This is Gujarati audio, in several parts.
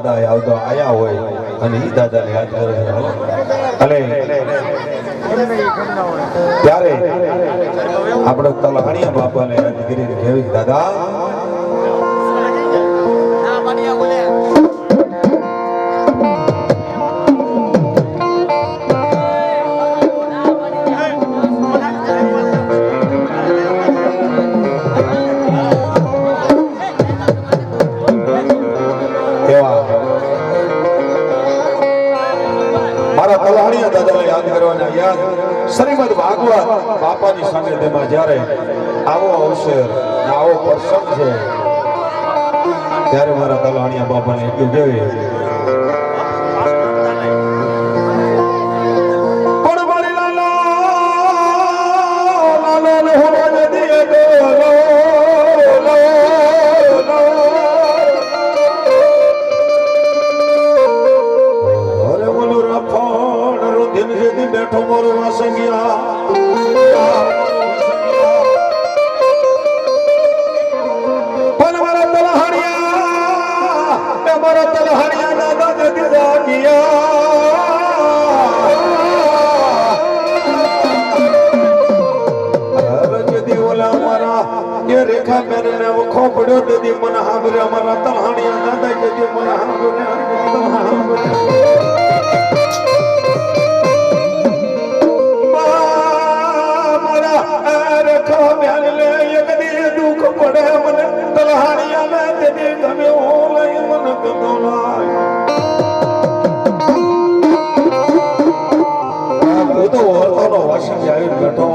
દાદા આવતો આયા હોય અને ઈ દાદાને યાદ કરે છે અને ત્યારે આપણે તલહાણિયા બાપાને યાદ કરીને કેવી દાદા શ્રીમદ ભાગવત બાપાની સાનિધ્યમાં જ્યારે આવો અવસર આવો પ્રસંગ છે ત્યારે મારા તલહાણિયા બાપાને એટલું કહેવાય રેખા કરીને વખો પડ્યો દીદી મને હાંભરે અમારા તલહાણિયા દાદા દીદી મને હાંભરે મારા રેખા બેનને એક દી દુઃખ પડે મને તલહાણિયા ને દીદી ગમ્યો લઈ મને ગમ્યો લાય તો ઓરતોનો વાસણ આવી બેઠો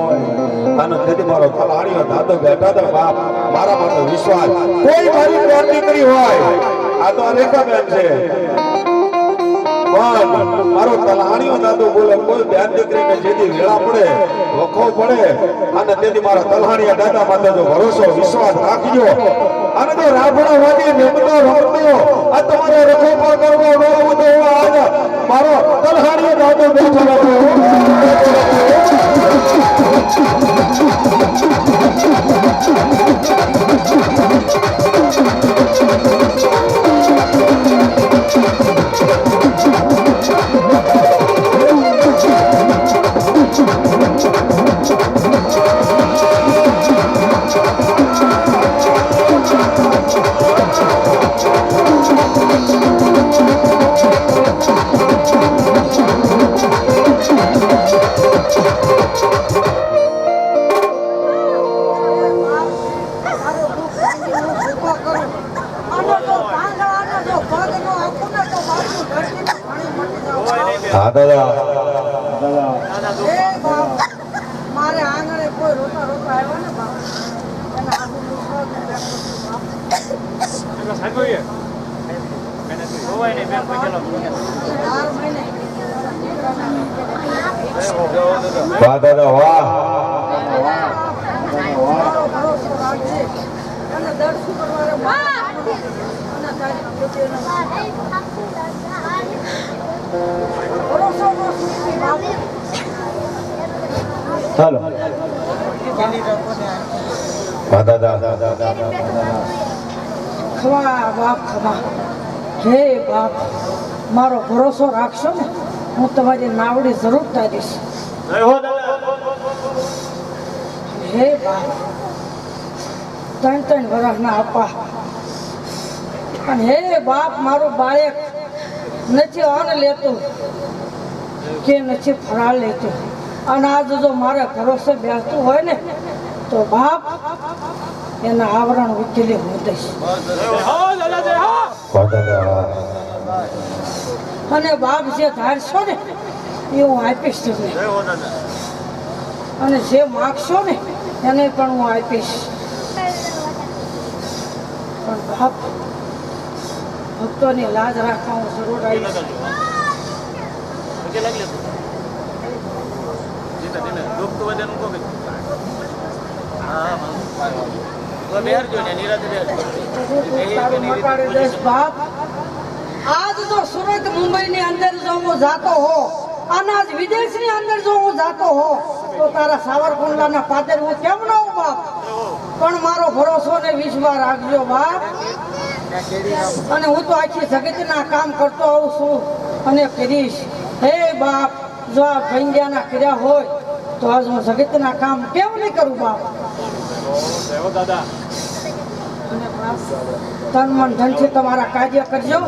અને તેથી મારો તલહાણિયો દાદો બેઠા તો બાપ મારા માટે વિશ્વાસ કોઈ મારી પ્રાણ દીકરી હોય આ તો રેખાબેન છે પણ મારો તલહાણિયો દાદો બોલે કોઈ બેન દીકરીને જેથી વેળા પડે વખો પડે અને તેથી મારા તલહાણિયા દાદા માટે જો ભરોસો વિશ્વાસ રાખજો અને જો રાફડા વાગી રમતો આ તમારે રખો પર કરવો રોવું તો આજ મારો તલહાણિયો દાદો બેઠો હા દાદા મારે આંગણે કોઈ રોતા રોતા આવ્યો ને બાપ વાહ દાદા વાહ ભરોસો રાખજે અને દર્શન ચાલો ખવા બાપ ખવા હે બાપ મારો ભરોસો રાખશો ને હું તમારી નાવડી જરૂર તારીશ હે બાપ 3 વર્ષના આપા અને હે બાપ મારું બાળક નથી અન્ન લેતું કે નથી ફરાળ લેતું અને આજ જો મારા ભરોસે બેસતું હોય ને તો બાપ એના આવરણ ઉકેલી હું દઈશ અને બાપ જે ધારશો ને એ હું આપીશ તમને અને જે માગશો ને એને પણ હું આપીશ પણ બાપ ભક્તોની લાજ રાખવા હું જરૂર આવીશ બાપ આજ તો સુરત મુંબઈ ની અંદર જો હું જાતો હો અને આજ વિદેશ ની અંદર જો હું જાતો હો તો તારા સાવરકુંડલા ના પાદર હું કેમ ન બાપ પણ મારો ભરોસો ને વિશ્વાસ રાખજો બાપ અને હું તો આખી જગતના કામ કરતો આવું છું અને કરીશ. હે બાપ, જો આ ભંગ્યાના કર્યા હોય તો આજ હું જગતના કામ કેમ નહીં કરું બાપ? અને બાપ, તન મન ધનથી તમારા કાર્ય કરજો.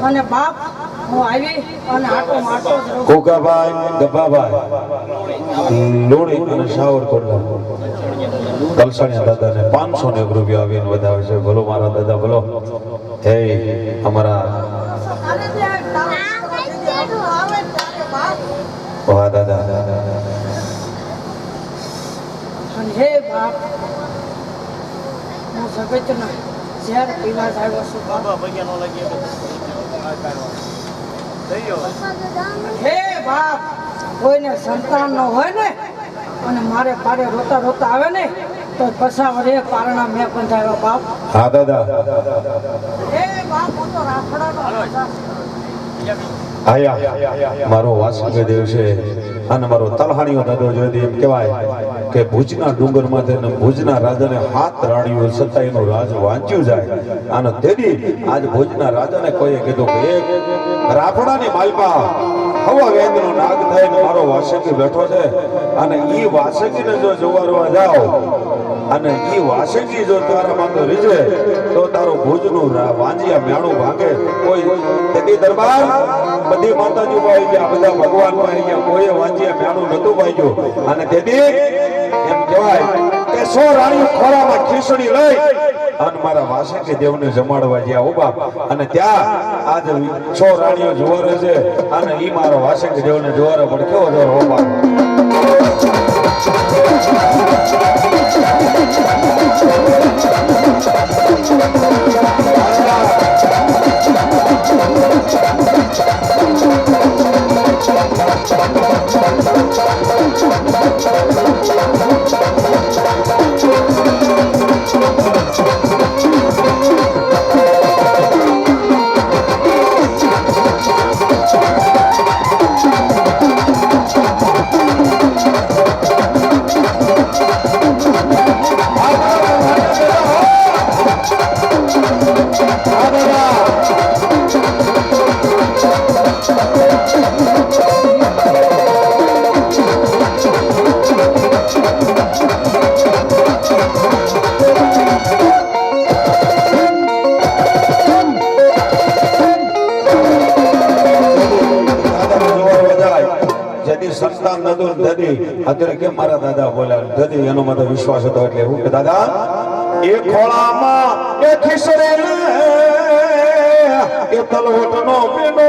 અને બાપ, હું આવી અને આટો માટો જ રહું. કોકાભાઈ, ગભાભાઈ, લોણી અને શાવર કોટલા કલસાણિયા દાદાને 500 રૂપિયા આવીને વધાવે છે. ભલો મારા દાદા, ભલો. હે અમારા અને ત્યાં આવે ત્યારે બાપ. વાહ દાદા. અને હે બાપ, હું જગતના ઝેર પીવા જ આવ્યો છું બાપ. હે બાપ, કોઈને સંતાન ન હોય ને અને મારે પારે રોતા રોતા આવે ને તો પસાવરે પારણા મેં બંધાવ્યો બાપ. હા દાદા. હે બાપ, હું તો રાફડાનો રાજા. આયા મારો વાસુદેવ દેવ છે અને મારો તલહાણીઓ દાદો જોઈ એમ કહેવાય કે ભુજના ડુંગરમાંથી અને ભુજના રાજાને 7 રાણીઓ છતાં એનું રાજ વાંચ્યું જાય. અને તેથી આજ ભુજના રાજાને કોઈએ કીધું કે એક રાફડાની માલપા હવા વેદનો નાગ થઈને મારો વાસંગી બેઠો છે અને ઈ વાસંગીને જો જોવારવા જાઓ અને ઈ વાસંગી જો તારા માંગો રીજે તો તારો ભુજનું વાંજિયા મેણું ભાગે. કોઈ તેથી દરબાર બધી માતાજી પાઈ ગયા, બધા ભગવાન પાઈ ગયા, કોઈ વાંજિયા મેણું નતું પાઈ. અને તેથી એમ કહેવાય કે 100 રાણીઓ ખોરામાં ખીસડી લઈ અને મારા વાસંગી દેવને જમાડવા ગયા ઉભા. અને ત્યાં આજ 100 રાણીઓ જોવારે છે અને ઈ મારા વાસંગી દેવને જોવારે પણ કેવો જોર ઉભા. સંતાન નતું દદી અત્યારે કેમ મારા દાદા બોલ્યા દદી એનો મને વિશ્વાસ હતો એટલે હું કે દાદા એ ખોળામાં એ ખીસરે એ તલવટનો પીનો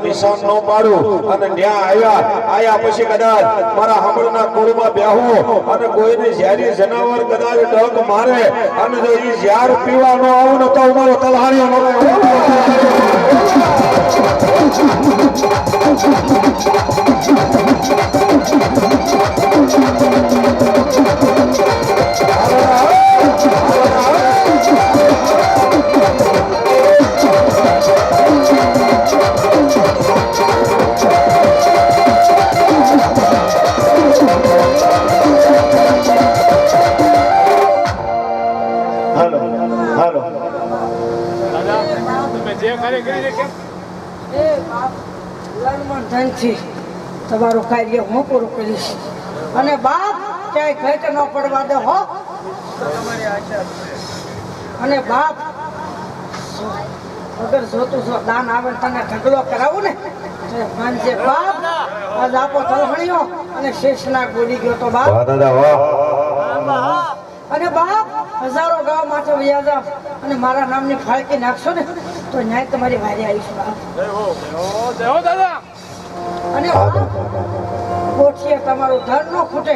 નિશાન ન પાડું અને ન્યા આયા પછી કદાચ મારા હાંભળના કુળમાં બેહું અને કોઈને ઝેરી જનાવર કદાચ ડગ મારે અને જો ઈ ઝેર પીવા ન આવું ને તો મારો તલહાણીઓ ન એ બાપ લણમણ ધનથી તમારું કાર્ય હું પૂરું કરીશ અને બાપ ક્યાંય ઘટ ન પડવા દે હો અને બાપ અગર જોતું જો દાન આવે ને તને ઢગલો કરાવું ને તો માનજે બાપ આજ આપો તલહણીઓ અને શેષના ગોળી ગયો તો બાપ વાહ દાદા વાહ અને બાપ હજારો ગામ માથે વયા જાવ અને મારા નામની ફાળકી નાખશો ને તો ન્યાય તમારી વારી આવીશ બાપ અને બાપ કોઠીએ તમારું ધન ન ખૂટે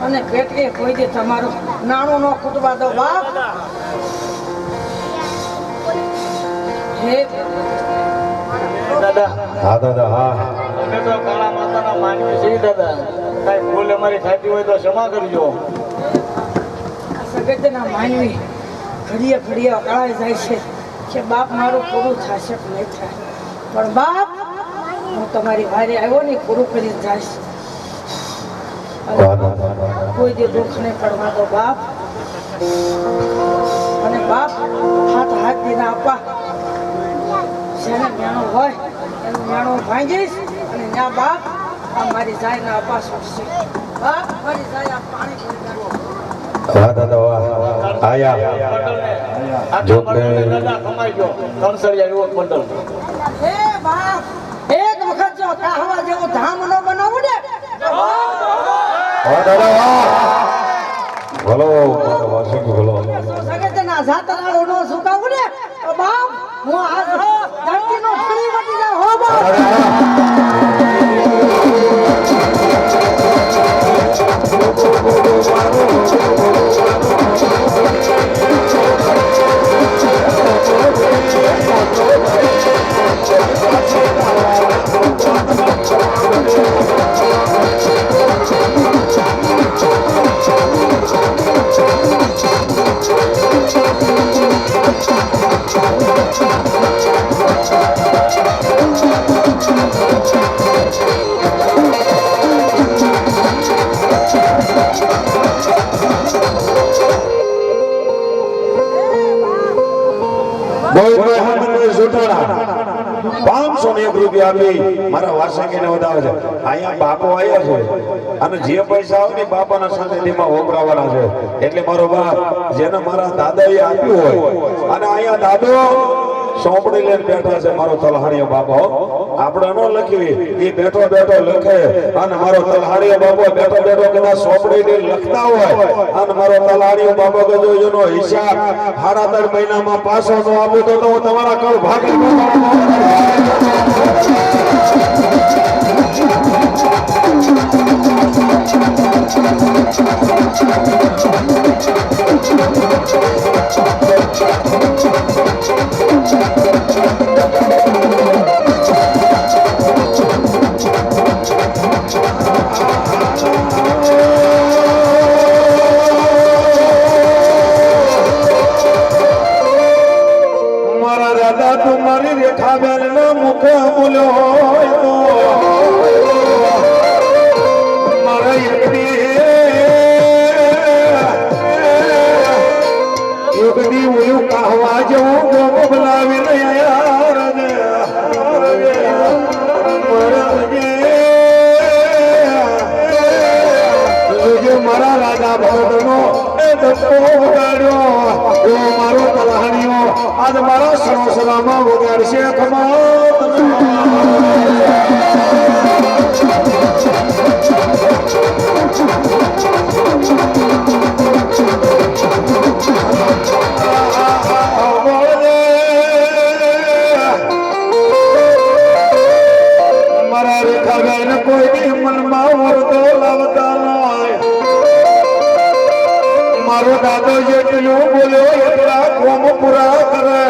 અને પેટકે કોઈ દે તમારું નાણું ન ખૂટવા દો બાપ હે દાદા હા દાદા હા અમે તો કાળા માતાના માનવી છીએ દાદા કઈ ભૂલ અમારી થતી હોય તો ક્ષમા કરજો સગતના માનવી ઘડીએ ઘડીએ અકળાઈ જાય છે કે બાપ મારું પૂરું થશે કે નહીં થાય પણ બાપ હું તમારી વારે આવ્યો ને પૂરું કરી જઈશ વાહ દાદા કોઈ દે દુઃખ નહીં પડવા દો બાપ અને બાપ હાથ હાથ દીના આપવા જેને મેણો હોય એનું મેણો ભાંગીશ અને ત્યાં બાપ આ મારી જાયના આપા છૂટશે બાપ મારી જાય આ પાણી ભરી નાખો. વાહ દાદા વાહ આયા જો કે દાદા કમાઈ ગયો કંસળિયા યુવક મંડળ હે બાપ એક વખત જો કાહવા જેવો ધામ ન બનાવું ને તો વાહ દાદા વાહ બોલો મારા વાસી બોલો સગતના જાતરાળો નો સુકાવું ને તો બાપ હું આજ ધરતીનો ફરી વટી જાય હો બાપ મારા વાસંગીને વધાવે છે અહીંયા બાપો આવ્યા છે અને જે પૈસા આવે ને બાપાના સાનિધ્યમાં વપરાવાના છે એટલે મારો બાપ જેને મારા દાદાએ આપ્યું હોય અને અહીંયા દાદો સોંપડી લઈને બેઠા છે મારો તલહાણીયો બાપો આપણે ન લખવી એ બેઠો બેઠો લખે અને મારો તલહાણીયો બાપો બેઠો બેઠો કદાચ સોંપડી લખતા હોય અને મારો તલહાણીયો બાપો કે જો એનો હિસાબ 3.5 મહિનામાં પાછો ન આપું તો હું તમારા કળ ભાગી મારા દાદા તમારી રેખા બેન ના મુખે બોલ્યો હોય તો મારા એકડી ઓલું કહવા જેવું ગોમ બોલાવીને યાર મારા રાજા ભરતનો એ ધક્કો વગાડ્યો એવો મારો તલહાણીઓ આજ મારા સરોસરામાં વગાડશે મારા રેખાબેન કોઈ મનમાં વરતો લાવતા નહીં મારો દાદો જેટલું બોલ્યો એટલા કોમ પૂરા કરે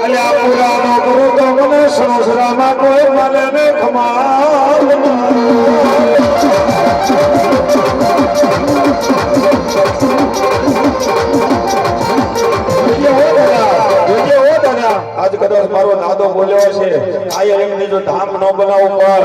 અને આ પૂરા ન કરું તો મને સરોસરામાં કોઈ મળે ને ખમાલ આજ કદાચ મારો દાદો બોલ્યો છે આ એમની જો ધામ ન બનાવવું પર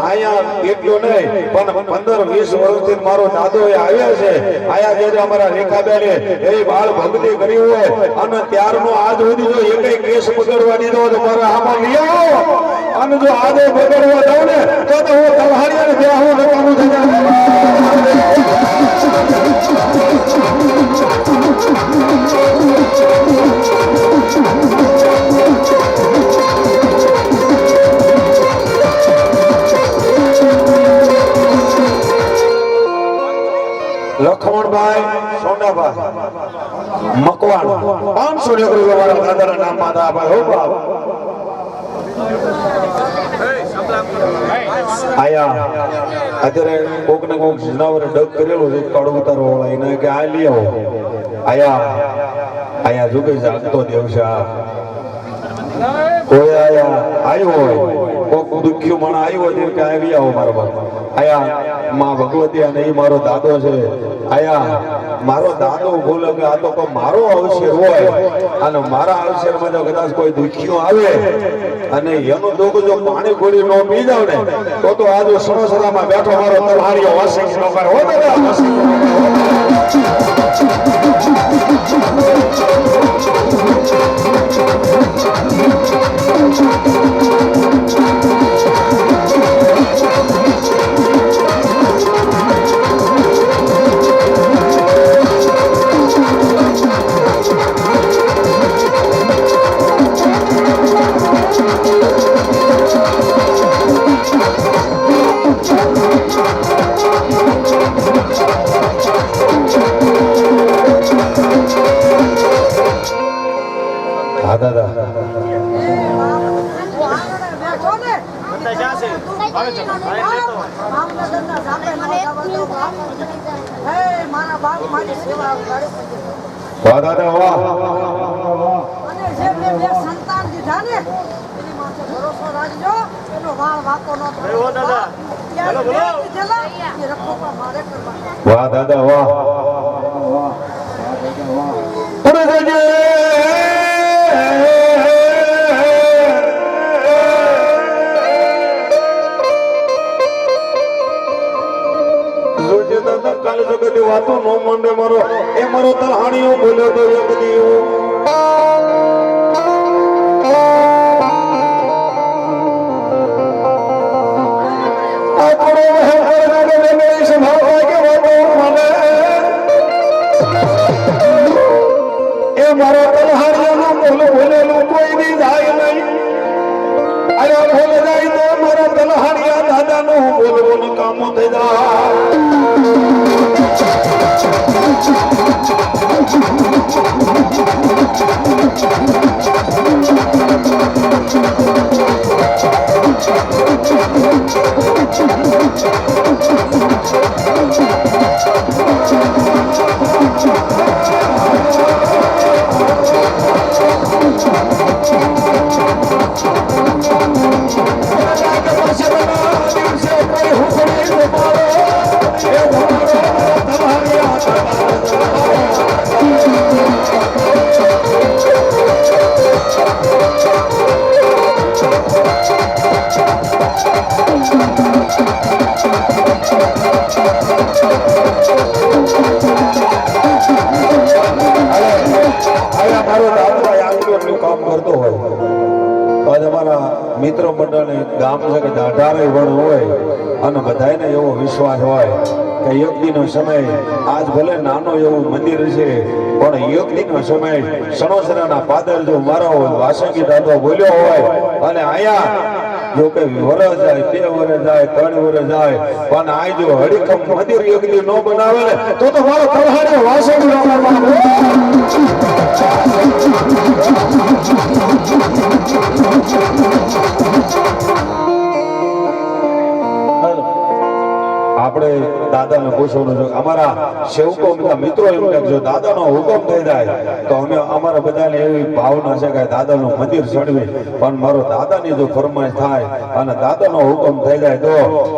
આયા એટલું નહીં પણ 15-20 વર્ષથી મારો દાદો એ આવ્યા છે આયા જે અમારા રેખાબેને એ બાળ ભક્તિ કરી હોય અને ત્યારનો આજ સુધી જો એકેય કેસ બગડવા દીધો તો મારા આમાં લઈ આવો અને જો આજે બગડવા દઉં ને તો હું તલહારીને ત્યાં હું નકામું થઈ જાય લખમણભાઈ સોનાભાઈ મકવાણ 500 રૂપિયા વાળા દાદાના નામમાં હતા ભાઈ હો બાપ આયા અત્યારે કોક ને કોક જનાવર ડગ કરેલું છે કાળો ઉતારો વાળા એને કે આ લઈ આવો આયા જો કઈ જાગતો દેવ છે કોઈ આવ્યો હોય કોક દુખ્યું મણ આવ્યો હોય કે આવી આવો મારો બાપ આયા માં ભગવતી અને એ મારો દાદો છે આયા મારો દાદો બોલે કે આ તો કોઈ મારો અવસર હોય અને મારા અવસરમાં જો કદાચ કોઈ દુખ્યું આવે અને એનું દુઃખ જો પાણી ગોળી નો પી જાવ ને તો આજે સરોસરામાં બેઠો મારો તલહારીઓ વાસી નો કરે હો દાદા વાહ દાદા વાહ કાલે જગતે વાતો નો મંડે મારો એ મારો તલહાણીઓ બોલ્યો તો એક દીવો મારો તલહારીઓનું બોલ બોલેલું કોઈ બી જાય નહીં અરે બોલ જાય તો મારા તલહારીયા દાદાનું બોલવાનું કામ થઈ જાય મિત્રો મંડળ ગામ છે કે 18 વણ હોય અને બધાને એવો વિશ્વાસ હોય કે યુક્તિનો સમય આજ ભલે નાનો એવું મંદિર છે પણ યુક્તિનો સમય સણોસરાના પાદર જો મારો વાસંગી દાદો બોલ્યો હોય અને આયા જો કે વરસ જાય 2 વરસ જાય 3 વરસ જાય પણ આ જો હડીકમ મંદિર યુક્તિ નો બનાવે ને તો મારો તલહારી વાસંગી આપણે દાદાને પૂછવાનું છે અમારા સેવકો બધા મિત્રો એમ કે જો દાદાનો હુકમ થઈ જાય તો અમે અમારા બધાને એવી ભાવના છે કે દાદાનું મંદિર ચડવી પણ મારો દાદાની જો ફરમાઈશ થાય અને દાદાનો હુકમ થઈ જાય તો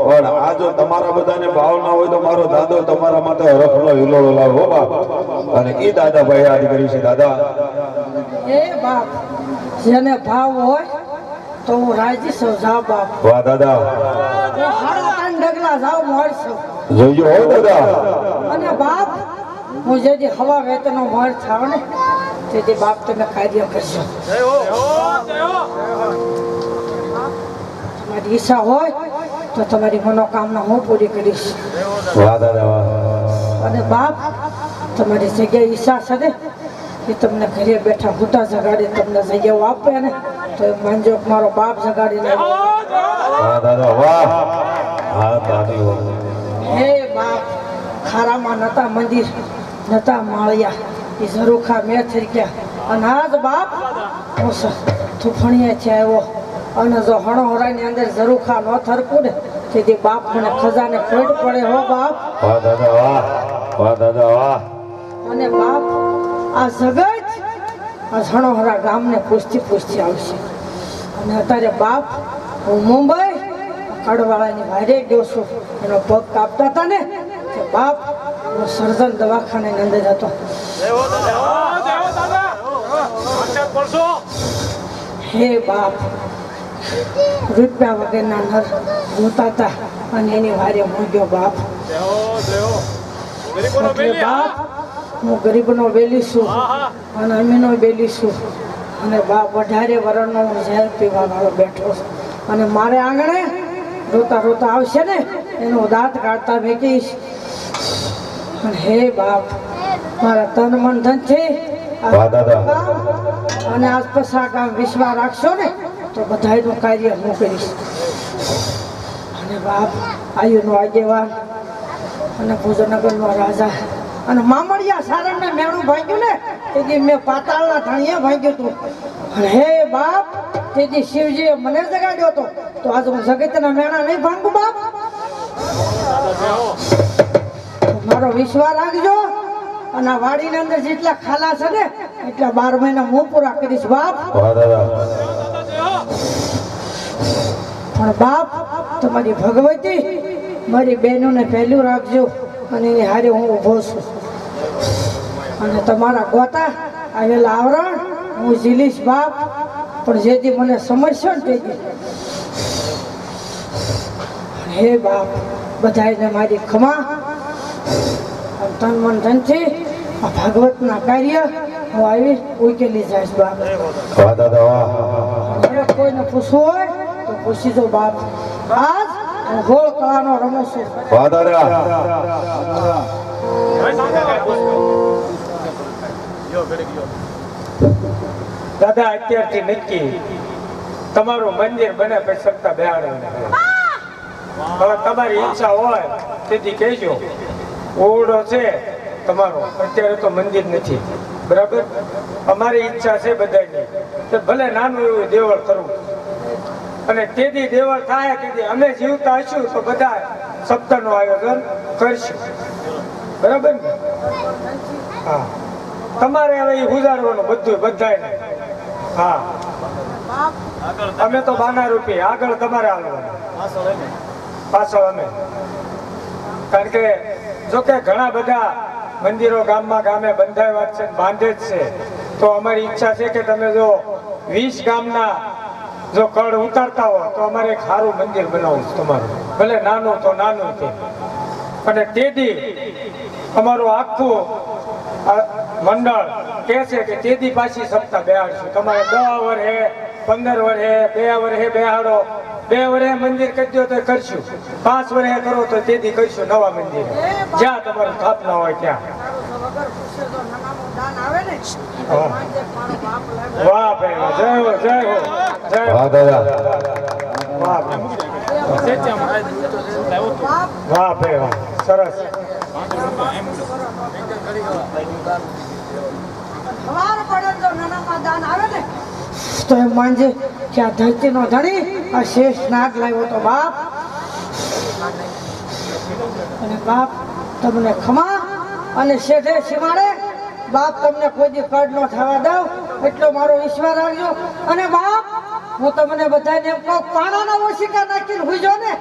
પણ આ જો તમારા બધાને ભાવના હોય તો મારો દાદો તમારા માટે રખનો હિલોળો લાવો બાપ અને ઈ દાદા ભાઈ યાદ કરી છે દાદા એ બાપ જેને ભાવ હોય તો હું રાજી છું. જાઓ બાપ, વાહ દાદા હું હાડા ત્રણ ડગલા જાઉં મળશું. જોજો હો દાદા અને બાપ, હું જેથી હવા વેતનો મળ થાવ ને તેથી બાપ તમે કાર્ય કરશો. તમારી ઈચ્છા હોય તો તમારી મનોકામના હું પૂરી કરીશ. વાહ દાદા વાહ અને બાપ, તમારી જગ્યાએ ઈચ્છા છે ને એ તમને ઘરે બેઠા ભૂટા જગાડી તમને જગ્યાઓ આપે ને તો એમ માનજો કે મારો બાપ જગાડીને આવ્યો. વાહ દાદા વાહ હા દાદી વાહ હે બાપ, ખારામાં નતા મંદિર નતા માળિયા, એ ઝરૂખા મેં થઈ ગયા. અને આજ બાપ હું થુફણીએથી આવ્યો અને જો હણોહરાની અંદર ઝરૂખા ન થરકું ને તેથી બાપ મને ખજાને ખોટ પડે હો બાપ. વાહ દાદા વાહ વાહ દાદા વાહ અને બાપ, આ જગત આ હણોહરા ગામને પૂછતી આવશે. અને અત્યારે બાપ, હું મુંબઈ કડવાળાની વારે ગયો છું. એનો પગ કાપતા હતા ને તો બાપ, હું સર્જન દવાખાનાની અંદર હતો. હે બાપ, રૂપિયા વગરના નર રોતા હતા અને એની વારે હું ગયો બાપ. એટલે બાપ, હું ગરીબનો બેલી છું અને અમીનો બેલી છું. અને બાપ, 18 વર્ષનો હું ઝેર પીવા વાળો બેઠો છું. અને મારે આંગણે રોતા રોતા આવશે ને એનો દાંત કાઢતા વેચીશ. અને હે બાપ, મારા તન મન ધનથી વાહ દાદા અને આસપાસ આ ગામ વિશ્વાસ રાખશો ને તો બધાયનું કાર્ય હું કરીશ. અને બાપ, આયુનો આગેવાન અને ભુજનગરનો રાજા અને મામડિયા સારણને મેણું ભાગ્યું ને તેથી મેં પાતાળના ધણીએ ભાગ્યું હતું. અને હે બાપ, તેથી શિવજીએ મને જગાડ્યો હતો તો આજે હું જગતના મેણા નહીં ભાંગું બાપ. મારો વિશ્વાસ રાખજો અને આ વાડીની અંદર જેટલા ખાલા છે ને એટલા 12 મહિના હું પૂરા કરીશ બાપ. વાહ દાદા પણ બાપ, તમારી ભગવતી મારી બહેનોને પહેલું રાખજો અને એની હારે હું ઊભો છું. અને તમારા ગોતા આવેલા આવરણ હું ઝીલીશ બાપ. પણ જેથી મને સમજશો ને તેથી હે બાપ, બધાને મારી ખમા. તન મન ધનથી આ ભાગવતના કાર્ય હું આવી ઉકેલી જઈશ બાપ. વાહ દાદા વાહ હવે કોઈને પૂછવું હોય તો પૂછી દો બાપ. આજ હું ગોળ કળાનો રમું છું. વાહ દાદા દાદા, અત્યારથી નક્કી તમારું મંદિર બને પછી સત્તા બેહાડવાનું. હવે તમારી ઈચ્છા હોય તેથી કહેજો. ઓરડો છે તમારો, અત્યારે તો મંદિર નથી, બરાબર? અમારી ઈચ્છા છે બધાની કે ભલે નાનું એવું દેવળ કરવું. અને તેથી દેવળ થાય તેથી અમે જીવતા હશું તો બધા સપ્તાહનું આયોજન કરશું, બરાબર ને? હા, તમારે હવે એ ગુજારવાનું બધું બધાને. હા, અમે તો 12 રૂપિયા આગળ તમારે હાલવાનું, પાછળ અમે. કારણ કે જો કે ઘણા બધા મંદિરો ગામમાં ગામે બંધાવ્યા છે, બાંધે જ છે. તો અમારી ઈચ્છા છે કે તમે જો 20 ગામના જો કળ ઉતારતા હો તો અમારે એક સારું મંદિર બનાવવું છે તમારું, ભલે નાનું તો નાનું છે. અને તેથી અમારું આખું મંડળ કહે છે કે તેથી પાછી સપ્તાહ બેહાડશું. તમારે 10 વર્ષે 15 વર્ષે 2 વર્ષે બેહાડો, 2 વર્ષે મંદિર કરી દો તો કરશું, 5 વર્ષે કરો તો તેથી કરીશું નવા મંદિર જ્યાં તમારું સ્થાપના હોય ત્યાં. વાહ ભાઈ વાહ, જય હો જય હો જય હો. વાહ દાદા વાહ વાહ ભાઈ વાહ, સરસ. સવાર પડે તો નાનામાં દાન આવે ને તો એમ માનજે કે આ ધરતીનો ધણી આ શેષ નાગ લાવ્યો તો બાપ. અને બાપ, તમને ખમા અને શેઠે સીમાડે બાપ, તમને કોઈ દી કડ ન થવા દઉં એટલો મારો વિશ્વાસ રાખજો. અને બાપ, હું તમને બધાને એમ કહું, પાણાના ઓશિકા નાખીને હુઈજો ને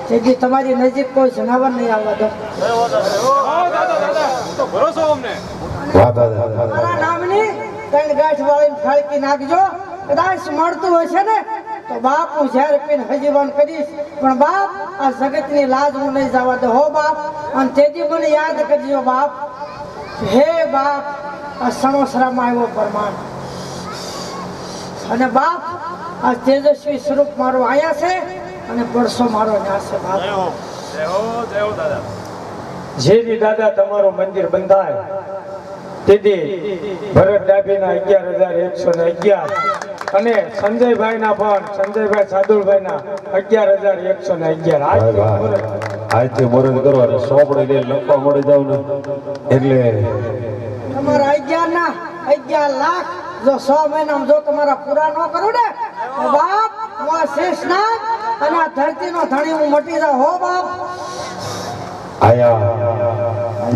જેથી તમારી નજીક કોઈ જનાવર નહીં આવવા દો. વાહ દાદા મારા નામની 3 ગાંઠ વાળીને ફાળકી નાખજો. કદાચ મળતું હશે ને તો બાપ હું જ્યારે પીને હજીવન કરીશ, પણ બાપ આ જગતની લાજ હું નહીં જવા દે હો બાપ. અને તેથી મને યાદ કરજો બાપ. હે બાપ, આ સણોસરામાં આવ્યો પરમાન, અને બાપ આ તેજસ્વી સ્વરૂપ મારો આયા છે અને પડસો મારો ન્યા છે બાપ. જેથી દાદા તમારું મંદિર બંધાય તેથી ભરત ડાભીના 11,111 અને સંજયભાઈના પણ સંજયભાઈ સાદુલભાઈના 11,111 આજથી મુહૂર્ત કરો અને સોપડી લઈને લખવા મળી જાવ ને એટલે તમારા 11 લાખ જો 100 મહિનામાં જો તમારા પૂરા ન કરું ને તો બાપ હું આ શેષનાગ અને આ ધરતીનો ધણી હું મટી જાઉં હો બાપ. આયા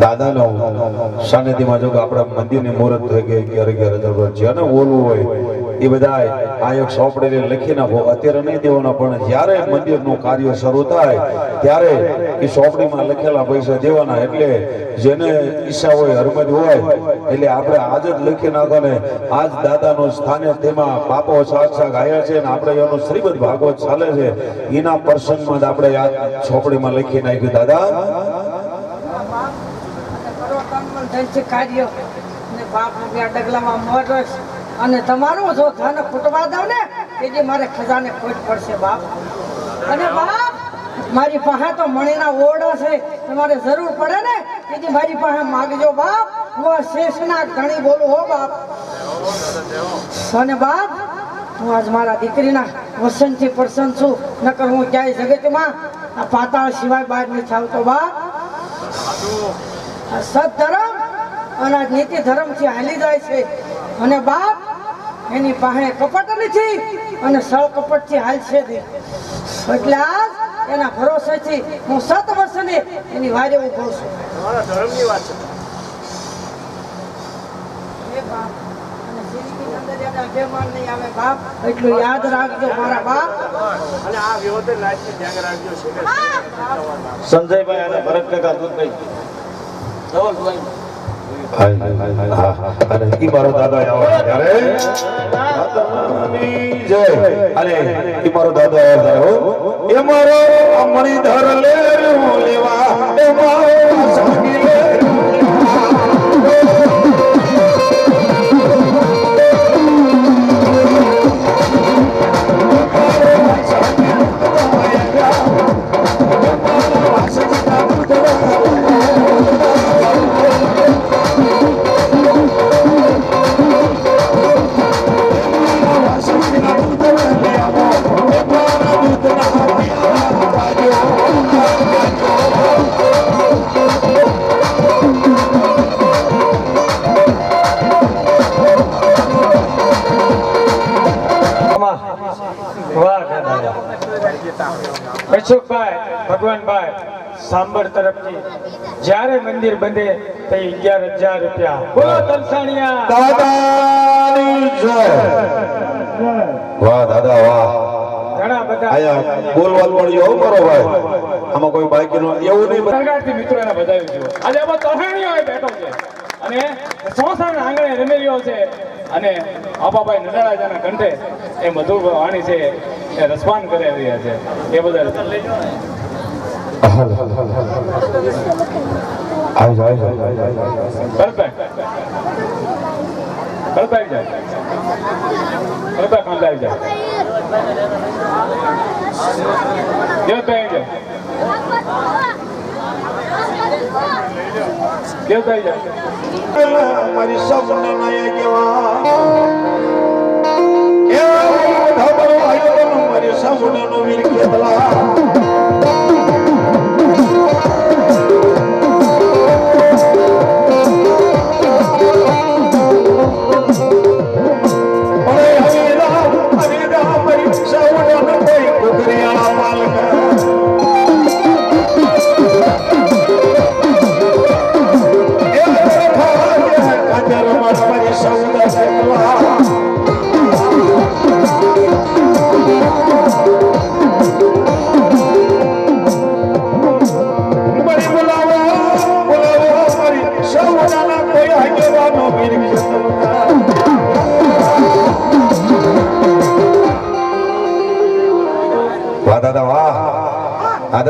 દાદાનો સાનિધ્યમાં જો કે આપણા મંદિરની મુહૂર્ત થઈ ગઈ 11,000 જેને બોલવું હોય એ બધા આ એક સોપડીને લખી નાખો. અત્યારે નહીં દેવાના, પણ જ્યારે મંદિરનું કાર્ય શરૂ થાય ત્યારે એ સોપડીમાં લખેલા પૈસા દેવાના. એટલે જેને ઈચ્છા હોય, હરમત હોય, એટલે આપણે આજ જ લખી નાખો ને આજ દાદાનું સ્થાને તેમાં બાપો સાક્ષા ગાયા છે ને આપણે એનું શ્રીમદ ભાગવત ચાલે છે એના પ્રસંગમાં જ આપણે આ સોપડીમાં લખી નાખ્યું. દાદા કાર્ય અને બાપ ડગલામાં મોરસ અને તમારું જો ધન ખૂટવા દઉં ને તેથી મારે ખજાને ખોટ પડશે બાપ. અને બાપ મારી પાસે તો મણીના ઓરડા છે, તમારે જરૂર પડે ને તેથી મારી પાસે માગજો બાપ. હું આ શેષના ઘણી બોલું હો બાપ. અને બાપ હું આજ મારા દીકરીના વસનથી પ્રસન્ન છું, નકર હું ક્યાંય જગતમાં આ પાતાળ સિવાય બહાર નથી આવતો બાપ. આ સદધર્મ અને આ નીતિ ધર્મથી હાલી જાય છે. અને બાપ એની પાસે કપટ નથી અને સળ કપટથી હાલશે નહીં. એટલે આજ એના ભરોસેથી હું 7 વર્ષની એની વારે ઉભો છું. ધર્મની વાત છે. હે બાપ, અને જિંદગીની અંદર એના અભિમાન નહીં આવે બાપ, એટલું યાદ રાખજો મારા બાપ. અને આ વિહોતે લાજથી ધ્યાન રાખજો. સંજયભાઈ અને ભરત કાકા દૂધભાઈ અને ઈ મારો દાદા આવે ત્યારે દાદાની જય. અને ઈ મારો દાદા આવે ત્યારે એ મારો મણિધર લે લેવા એ મારો સંગી લે અશોકભાઈ ભગવાનભાઈ સાંભળ તરફથી જ્યારે મંદિર બંધે તે 11,000 રૂપિયા. બોલો તલસાણિયા દાદાની જય. વાહ દાદા વાહ. ઘણા બધા આયા બોલવાલ મળ્યો હો મારો ભાઈ. આમાં કોઈ બાકી નો એવું નહીં. સરકારથી મિત્રોને બધાવ્યું છે. આજે આમાં તલસાણીઓ બેઠો છે અને સંસારના આંગણે રમેલીઓ છે. અને આપાભાઈ નડારાજાના કંઠે એ મધુર વાણી છે એ રસપાન કરી રહ્યા છે. એ બધા મારી સપને નયા કેવા મારી સપને નો વીર કેતલા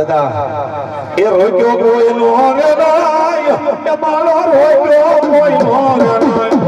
દાદા એ રોક્યો કોઈ નો રે નાય એ મારો રોક્યો કોઈ નો રે નાય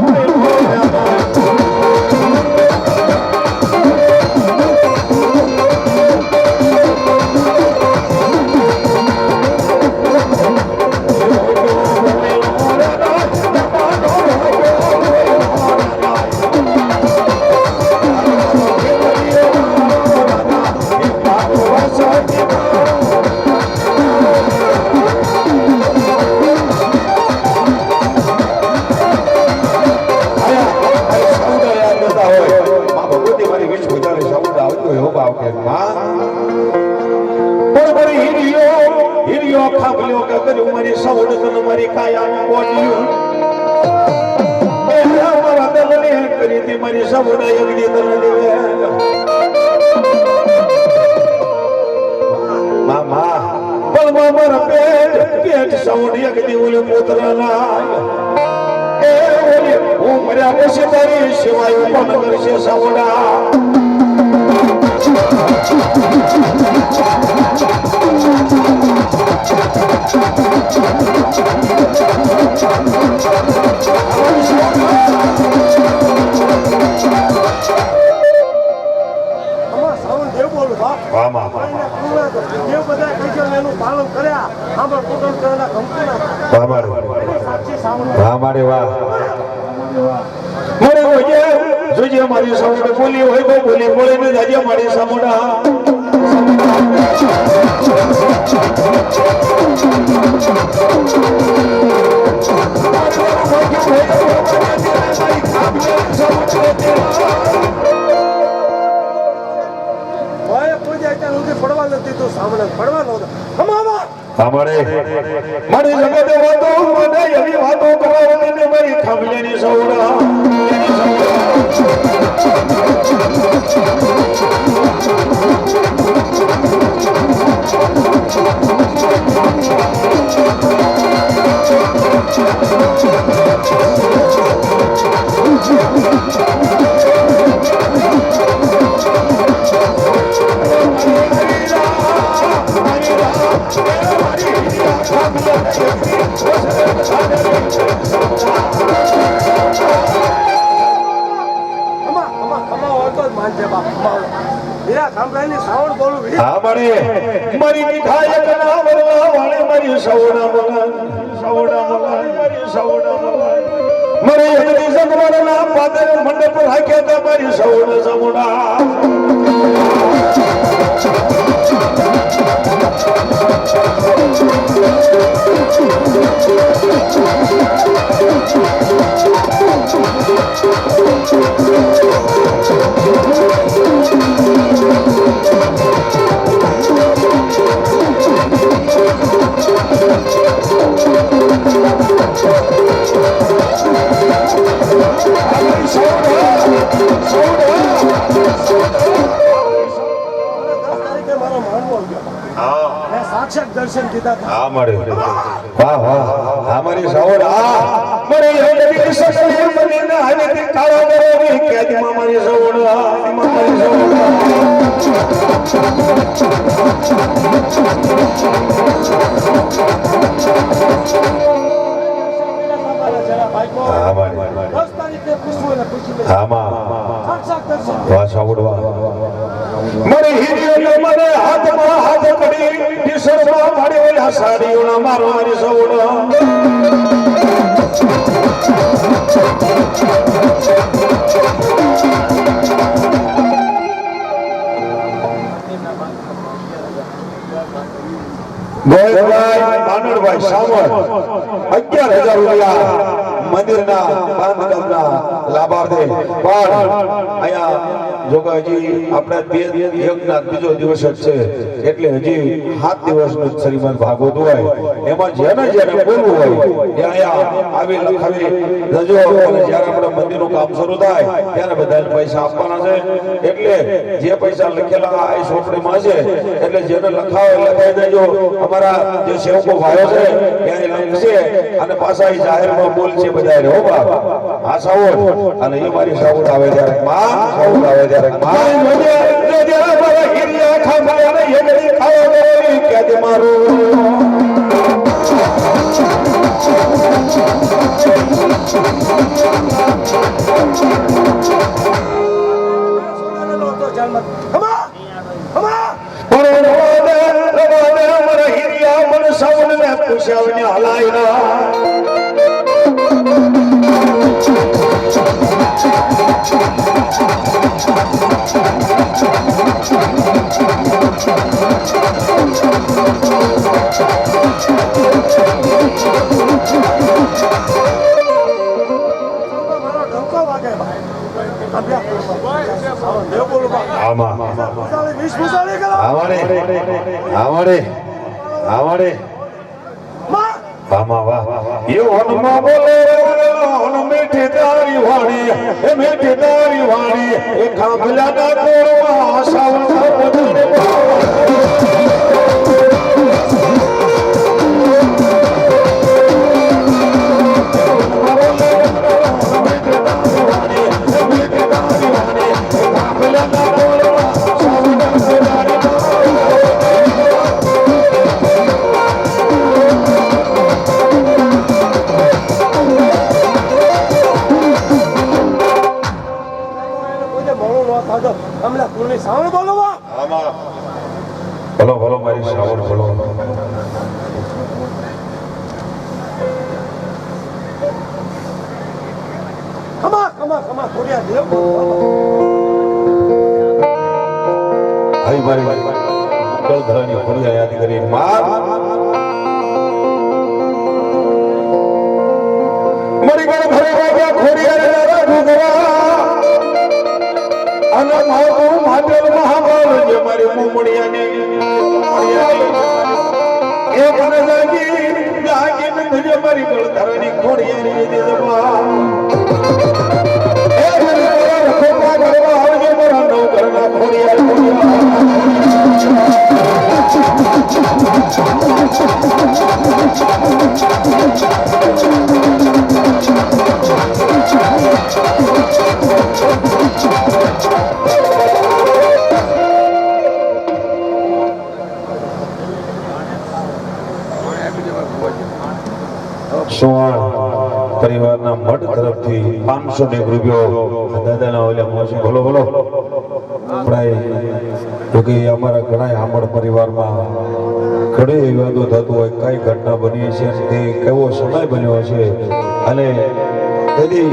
મારી સામુડા બોલી હોય તો બોલી બોલે ને જાજે મારી સામુડા અમારે મારી જગતે વાતો મને એવી વાતો કરવાની મારી ખામલેની સૌડા મારી મીઠાઈ કના વરવા વાળે મારી સૌડા મારી હજી જગવાના પાદર મંડપ રાખ્યા હતા મારી સૌડા દર્શન દીધા હા મળે વાહ વાહ અમારી સૌડા મારી હડડી સસલી મને હાલે તે કાળો ગરોવી કેદમાં મારી સૌડા મારી સૌડા મારી હિરિયો મને હાથમાં હાથ પડી ટીશર્ટમાં મારી ઓલા સાડીઓના મારો મારી સૌડા ગોયભાઈ માનડભાઈ સાવર 11,000 રૂપિયા મંદિરના બાંધકામના લાભાર્થે પણ અહીંયા જોગાજી આપણે બે યજ્ઞના બીજો દિવસ જ છે એટલે હજી 7 દિવસનો શ્રીમદ ભાગવત હોય એમાં જેને જેને બોલવું હોય ત્યાં અહીંયા આવી લખાવી રજો અને જ્યારે આપણે મંદિરનું કામ શરૂ થાય ત્યારે બધાને પૈસા આપવાના છે એટલે જે પૈસા લખેલા આ સોપડીમાં છે એટલે જેને લખાવે લખાઈ દેજો અમારા જે સેવકો ભાઈઓ છે ત્યાં લખશે અને પાછા એ જાહેરમાં બોલ છે બધા રે હો બાપ આ સાવડ અને એ મારી સાવડ આવે ત્યારે માં સાવડ આવે ત્યારે માં ખામયાને એગડી ખાવ ગઈ કે જ મારું પૂછાવને હલાયના આવડે વાહ એ વનમાં બોલે હન મીઠી તારી વાણી એ મીઠી તારી વાણી એ ખાંભલાના કોળમાં સાવન બદલે બોલો મારી શ્રાવણ બોલો આવી મારી કળધરાની ખોડિયા યાદ કરી મારી ગળ ભરે બાબા ખોડિયા રાજુગવા અને મારું માટેલ મહાબળ જે મારી મુમડિયાની એ મને જાગીને ધજે મારી ગળધરાની ખોડિયાની દે જવા એ મારી ખોટા કરવા આવજે મારા નવ ઘરના ખોડિયા પરિવારના મઠ તરફથી 500 રૂપિયો દાદાના ઓલે મોસી બોલો કે અમારા ઘણા આમળ પરિવારમાં ઘણી વિવાદો થતું હોય કઈ ઘટના બની છે તે કેવો સમય બન્યો છે અને તેથી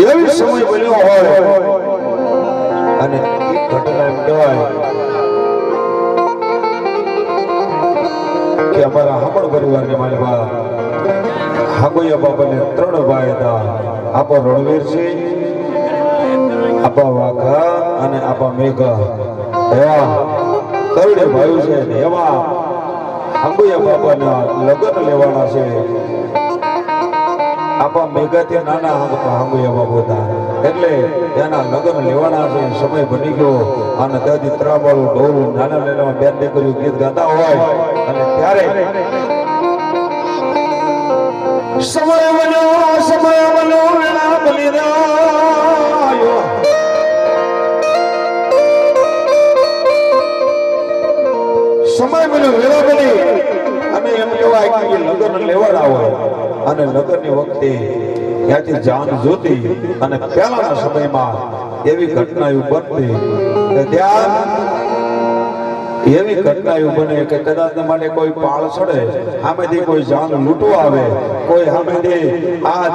એવી સમય બન્યો હોય અને એ ઘટના એમ કહેવાય કે અમારા હામણ પરિવારની માલવા હાગોયા બાપાને 3 ભાઈ હતા આપો રણવીરસિંહ આપા વાઘા અને આપા મેઘા એવા તરડે ભાઈઓ છે એવા હાગોયા બાપાના લગ્ન લેવાના છે આપા મેઘા તે નાના હાગોયા બાપા હતા એટલે તેના લગ્ન લેવાના છે સમય બની ગયો અને દાદી ત્રાબાળું ઢોલું નાના નાના બેન દીકરીઓ ગીત ગાતા હોય અને ત્યારે સમય બન્યો વેળા બલિદાયો સમય બન્યો વેળા બલી અને એમ કહેવાય કે લગ્ન લેવાના હોય અને લગ્નની વખતે ત્યાંથી જાન જોતી અને પહેલાના સમયમાં એવી ઘટનાઓ બનતી કે ત્યાં એવી ઘટનાઓ બને કે કદાચ માટે કોઈ પાળ ચડે સામેથી કોઈ જાન લૂંટવા આવે કોઈ સામેથી આ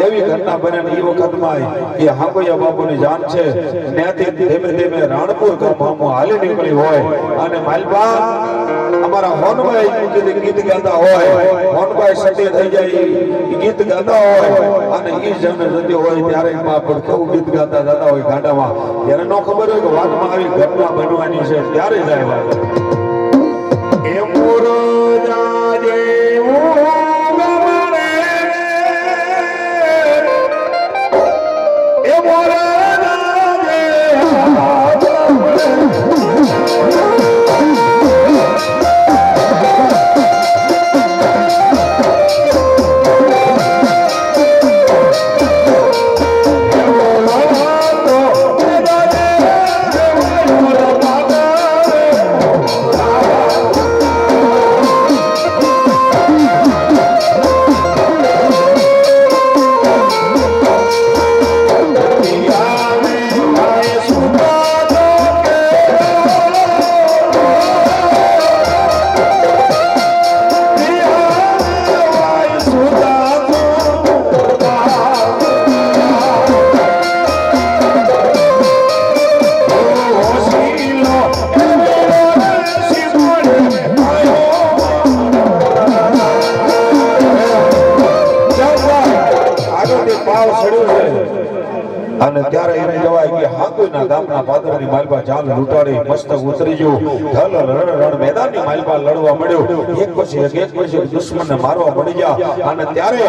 એવી ઘટના બને ને એ વખતમાં એ હાકોયા બાપુની જાન છે ત્યાંથી ધીમે ધીમે રાણપુર ગામમાં હાલી નીકળી હોય અને માલબા અમારા હોનભાઈ ગીત ગાતા હોય હોનભાઈ સતી થઈ જાય એ ગીત ગાતા હોય અને એ જમે જતી હોય ત્યારે માં કેવું ગીત ગાતા જતા હોય ગાડામાં ત્યારે ન ખબર હોય કે વાતમાં આવી ઘટના બનવાની છે ત્યારે જાય એ મોરજા જેવું ગમણે એ મોરજા જેવું ભાવ સડ્યો છે અને ત્યારે એને કહેવાય કે હાકુના ગામના પાદરની માલપા ચાલ લૂંટાડી મસ્તક ઉતરી ગયું ઢલ રણ મેદાનની માલપા લડવા મળ્યો એક પછી એક દુશ્મનને મારવા મળી ગયા અને ત્યારે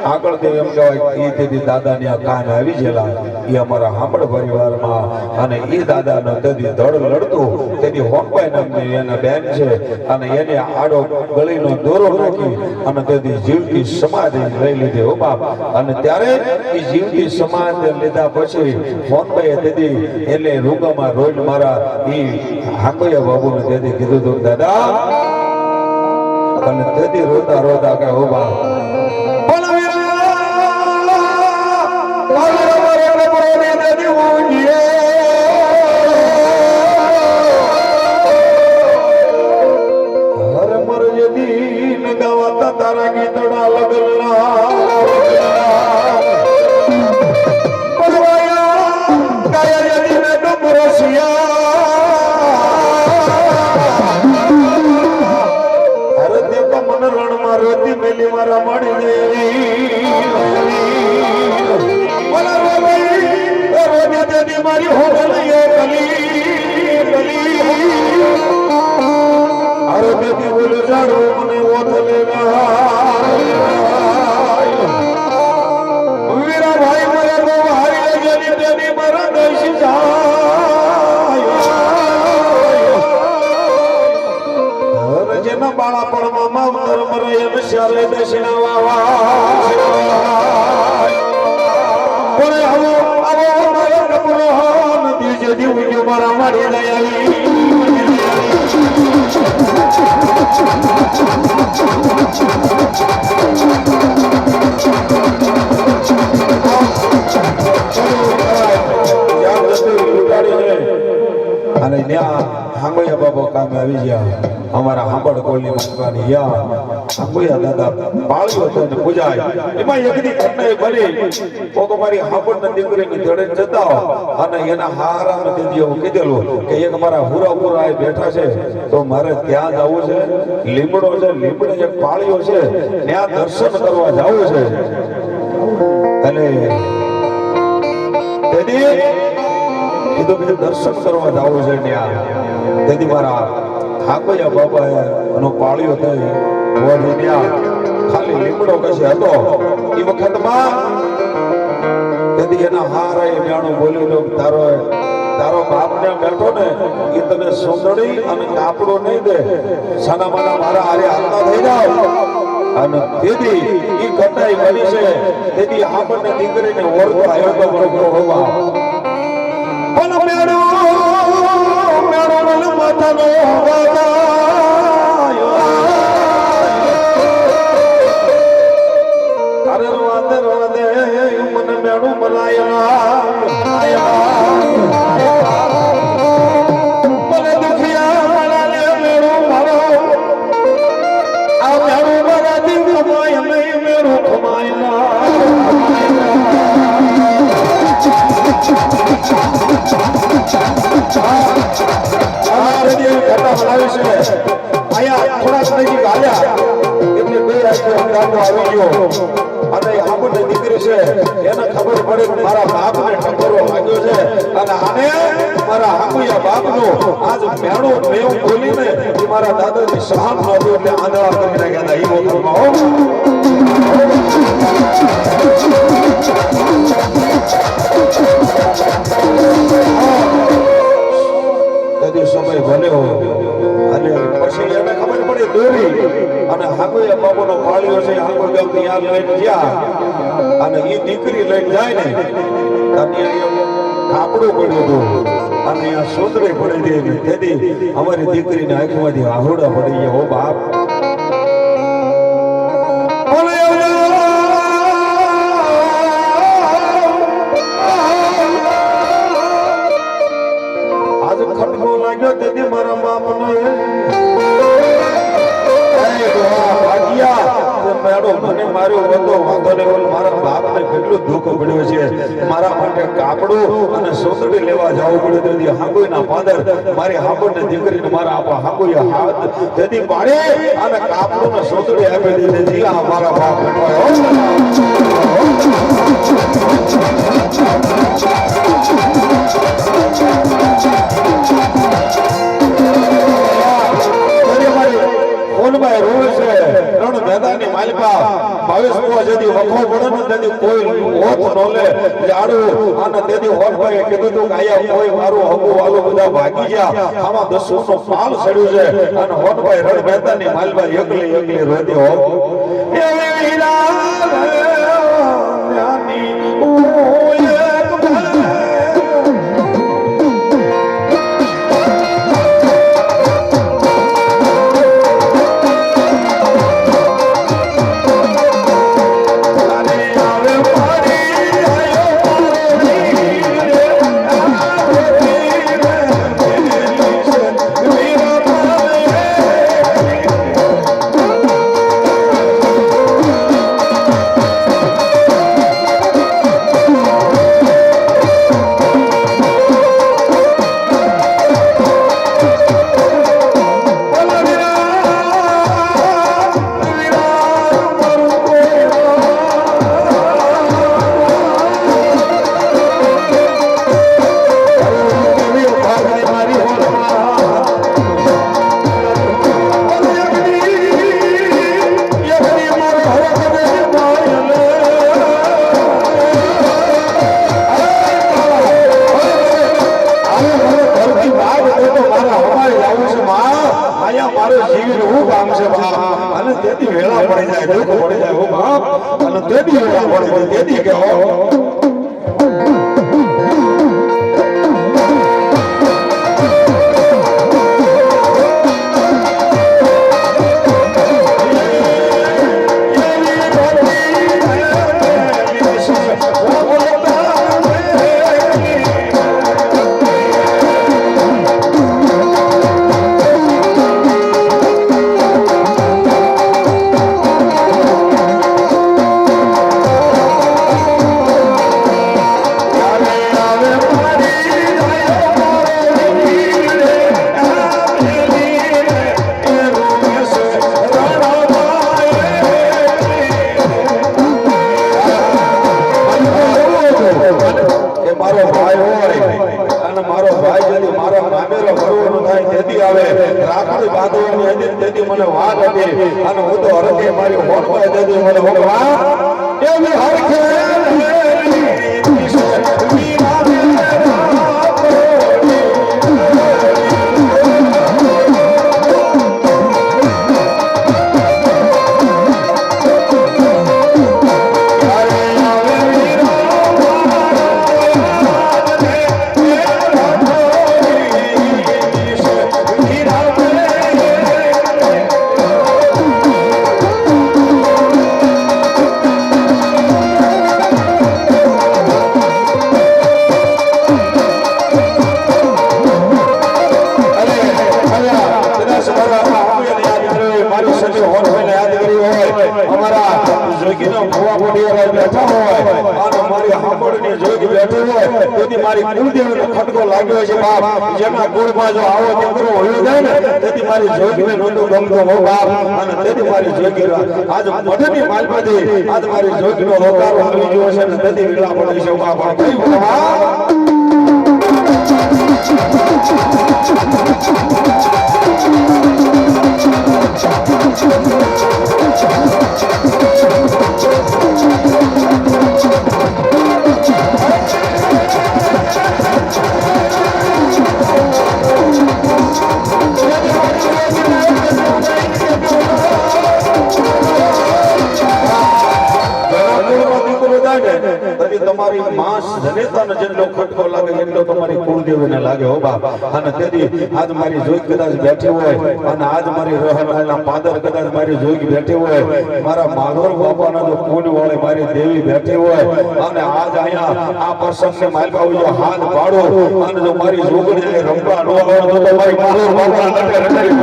આગળ તે એમ કહેવાય કે તે દાદાની આ કાન આવી ગયેલા એ અમારા હાંભળ પરિવારમાં અને એ દાદાનો તેથી દળ લડતો તેની હોંપાઈ નામની એના બેન છે અને એને આડો ગળીનો દોરો નાખી અને તેથી જીવતી સમાધિ લઈ લીધી હો બાપ અને ત્યારે એ જીવતી સમાધિ લીધા પછી હોંપાઈએ તેથી એટલે રૂંગામાં રોજ મારા એ હાંકૈયા બાબુને તેથી કીધું હતું દાદા અને તેથી રોતા રોતા કે હો બાપ તારા ગીતડા લગના રણમાં મેલી મારા મળી જઈ મારી હોગલ આરોગ્ય બોલો જાડો મને ઓથલે વીરા ભાઈ મને બહુ હારી જલી તેની મારા દર્શી જાય જેના બાળાપણમાં માવતર મરે એમ શ્યારે દશિણા વાવા બોલે હવે આવો મારા કપડો નદી જદી ઉગ્યો મારા મારી દયાવી અને ત્યાં હાંગોયા બાબા કામે આવી ગયા અમારા હાંભળ કોલની માનવાની યા હાંગોયા દાદા પાળ્યો હતો ને પૂજાય એમાં એકની ઘટના બની કોક મારી હાંભળના દીકરીની ધડે જતા અને એના હારાને દીદી એવું કીધેલું કે એક મારા હુરાપુરા બેઠા છે તો મારે ત્યાં જવું છે લીમડો છે લીમડે એક પાળ્યો છે ત્યાં દર્શન કરવા જવું છે અને કીધું કે દર્શન કરવા જવું છે ત્યાં તેથી મારા હાંકૈયા બાબાએ એનો પાળ્યો થઈ વળી ત્યાં ખાલી લીમડો કશે હતો એ વખતમાં તેથી એના હારે જાણું બોલ્યું તારો બાપ ને બેઠો ને એ તને સુંદડી અને કાપડો નહીં દે સાનામાના મારા હારે હાલતા થઈ જાવ અને તેથી એ ઘટનાઈ બની છે તેથી આપણને દીકરીને ઓળખો આવ્યો તો મને હોવા પણ મેળો માથાનો અરે રોદે મને મેળું બનાયા મને દુખિયા બનાને મેળું મારો આ મેળું મારાથી કમાય નહીં મેળું કમાય દીકરી છે એને ખબર પડે કે મારા બાપ ને ટકોરો લાગ્યો છે અને આને મારા હાકુયા બાપ નું આજ મેણું મેવું બોલીને મારા દાદાની સહાન નહોતું એટલે આંધળા કરી નાખ્યા હતા એ વખતમાં સમય બન્યો અને પછી એને ખબર પડી દોરી અને હાકુયા બાપુનો પાળ્યો છે હાકુ ગામ ત્યાં લઈને ગયા અને એ દીકરી લઈને જાય ને ત્યાં કાપડું પડ્યું હતું અને આ સુંદરી પડી ગઈ તેથી અમારી દીકરીને આંખમાંથી આહોડા પડી ગયા હો બાપ તેથી મારા બાપને મને માર્યો હતો વાંધો નહીં મારા બાપને કેટલું દુઃખ પડ્યું છે મારા માટે કાપડું અને સોતડી લેવા જવું પડ્યું તેથી હાંગુઈના ફાધર મારી હાંગુઈને દીકરીને મારા આપા હાંગુઈએ હાથ તેથી પાડે અને કાપડું ને સોતડી આપી દીધી આ મારા બાપ વખો પડે ને તેથી કોઈ હોત ન લે જાડું અને તેથી હોટભાઈએ કીધું તું કે આયા કોઈ મારું હગું વાલું બધા ભાગી ગયા આમાં 10 નો પાલ ચડ્યું છે અને હોટભાઈ રણ મહેતાની માલમાં એકલી એકલી રોતી હો એવી વીરા જ્ઞાની ખટકો લાગ્યો છે બાપ જેના ગુણમાં જો આવો દીકરો હોયો જાય ને તેથી મારી જોગીને નોંધો ગમતો હો બાપ અને તેથી મારી જોગી આજ મઠની માલમાંથી આજ મારી જોગીનો હોકારો આવી ગયો છે ને તેથી વિલા પડી છે બાપ કઈ બોલવા તમારી માસ જનેતાને જેટલો ખટકો લાગે એટલો તમારી કુળદેવીને લાગે હો બાપ અને તેથી આજ મારી જોઈ કદાચ બેઠી હોય અને આજ મારી રહનાના પાદર કદાચ મારી જોઈ બેઠી હોય મારા માધોર બાપાના જો કુળ વાળે મારી દેવી બેઠી હોય અને આજ અહીંયા આ પ્રસંગને માલપા જો હાથ પાડો અને જો મારી જોગણી રંભા નો આવે તો તમારી માધોર બાપાના નટે રટાઈ